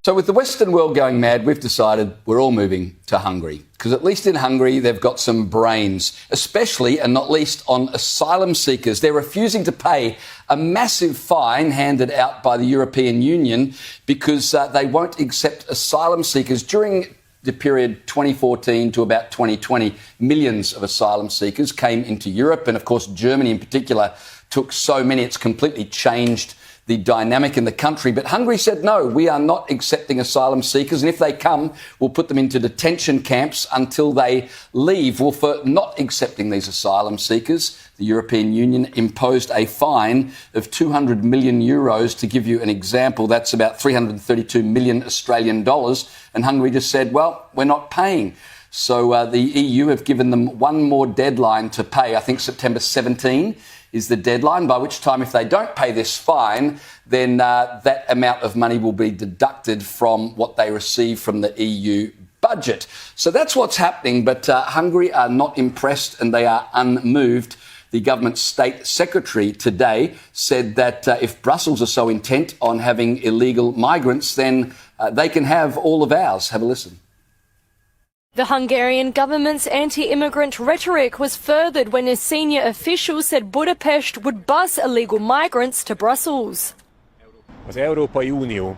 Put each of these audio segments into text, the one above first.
So with the Western world going mad, we've decided we're all moving to Hungary. Because at least in Hungary, they've got some brains, especially and not least on asylum seekers. They're refusing to pay a massive fine handed out by the European Union because they won't accept asylum seekers. During the period 2014 to about 2020, millions of asylum seekers came into Europe. And of course, Germany in particular took so many, it's completely changed the dynamic in the country. But Hungary said, no, we are not accepting asylum seekers. And if they come, we'll put them into detention camps until they leave. Well, for not accepting these asylum seekers, the European Union imposed a fine of 200 million euros. To give you an example, that's about 332 million Australian dollars. And Hungary just said, well, we're not paying. So the EU have given them one more deadline to pay. I think September 17 is the deadline, by which time if they don't pay this fine, then that amount of money will be deducted from what they receive from the EU budget. So that's what's happening, but Hungary are not impressed and they are unmoved. The government state secretary today said that if Brussels are so intent on having illegal migrants, then they can have all of ours. Have a listen. The Hungarian government's anti-immigrant rhetoric was furthered when a senior official said Budapest would bus illegal migrants to Brussels. Az Európai Unió,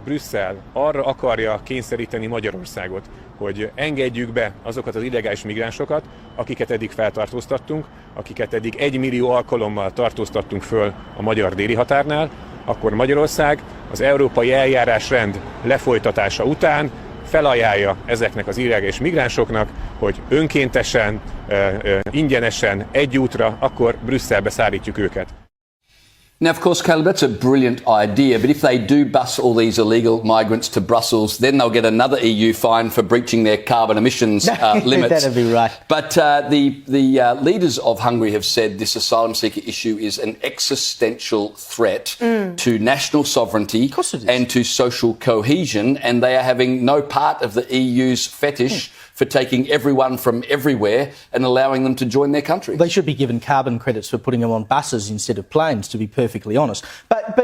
Brüsszel arra akarja kényszeríteni Magyarországot, hogy engedjük be azokat az illegális migránsokat, akiket eddig feltartóztattunk, akiket eddig 1 millió alkalommal tartóztattunk föl a magyar déli határnál, akkor Magyarország az európai eljárásrend lefolytatása után felajánlja ezeknek az illegális migránsoknak, hogy önkéntesen, ingyenesen, egy útra, akkor Brüsszelbe szállítjuk őket. Now, of course, Caleb, that's a brilliant idea, but if they do bus all these illegal migrants to Brussels, then they'll get another EU fine for breaching their carbon emissions limits. That'd be right. But the leaders of Hungary have said this asylum seeker issue is an existential threat to national sovereignty and to social cohesion, and they are having no part of the EU's fetish for taking everyone from everywhere and allowing them to join their country. They should be given carbon credits for putting them on buses instead of planes, to be perfectly honest. But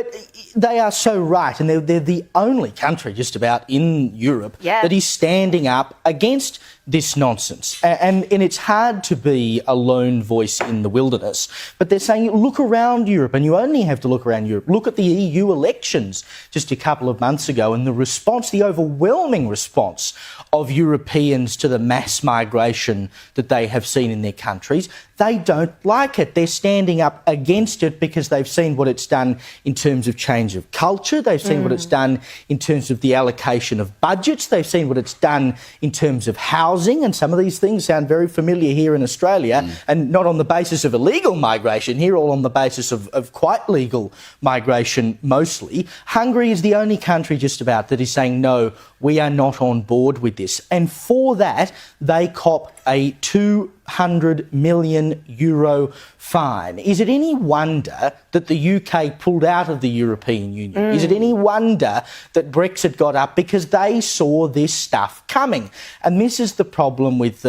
they are so right, and they're the only country just about in Europe that is standing up against this nonsense. And it's hard to be a lone voice in the wilderness, but they're saying, look around Europe, and you only have to look around Europe. Look at the EU elections just a couple of months ago and the response, the overwhelming response of Europeans to the mass migration that they have seen in their countries. They don't like it. They're standing up against it because they've seen what it's done in terms of change of culture. They've seen what it's done in terms of the allocation of budgets. They've seen what it's done in terms of housing. And some of these things sound very familiar here in Australia, and not on the basis of illegal migration here, all on the basis of quite legal migration mostly. Hungary is the only country just about that is saying, no, we are not on board with this. And for that, they cop a 200 million euro fine. Is it any wonder that the UK pulled out of the European Union? Is it any wonder that Brexit got up? Because they saw this stuff coming. And this is the problem with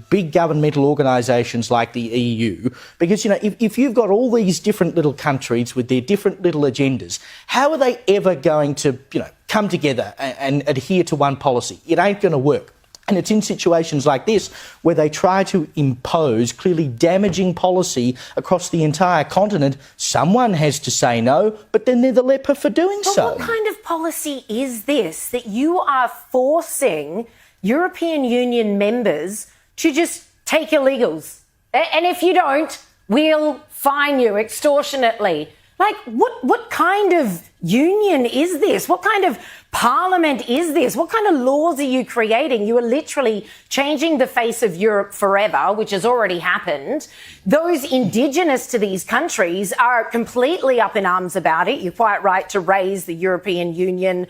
big governmental organisations like the EU. Because, you know, if you've got all these different little countries with their different little agendas, how are they ever going to, you know, come together and adhere to one policy? It ain't going to work. And it's in situations like this where they try to impose clearly damaging policy across the entire continent. Someone has to say no, but then they're the leper for doing so. What kind of policy is this that you are forcing European Union members to just take illegals? And if you don't, we'll fine you extortionately. Like, what kind of union is this? What kind of parliament is this? What kind of laws are you creating? You are literally changing the face of Europe forever, which has already happened. Those indigenous to these countries are completely up in arms about it. You're quite right to raise the European Union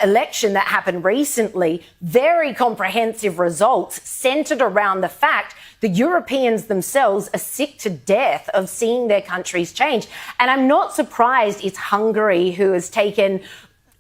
election that happened recently. Very comprehensive results centred around the fact the Europeans themselves are sick to death of seeing their countries change. And I'm not surprised it's Hungary who has taken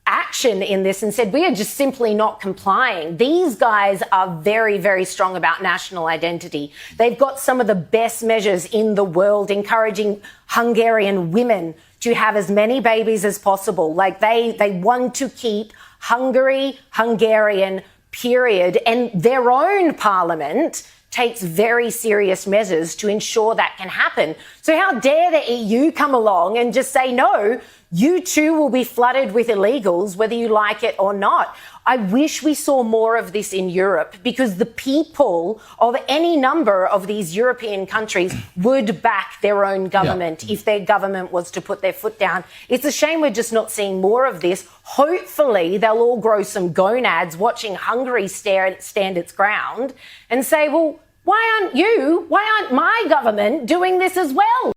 action in this and said, we are just simply not complying. These guys are very, very strong about national identity. They've got some of the best measures in the world, encouraging Hungarian women to have as many babies as possible. Like they want to keep Hungary Hungarian, period. And their own parliament takes very serious measures to ensure that can happen. So how dare the EU come along and just say, no, you too will be flooded with illegals, whether you like it or not. I wish we saw more of this in Europe, because the people of any number of these European countries would back their own government if their government was to put their foot down. It's a shame we're just not seeing more of this. Hopefully they'll all grow some gonads watching Hungary stand its ground and say, well, why aren't my government doing this as well?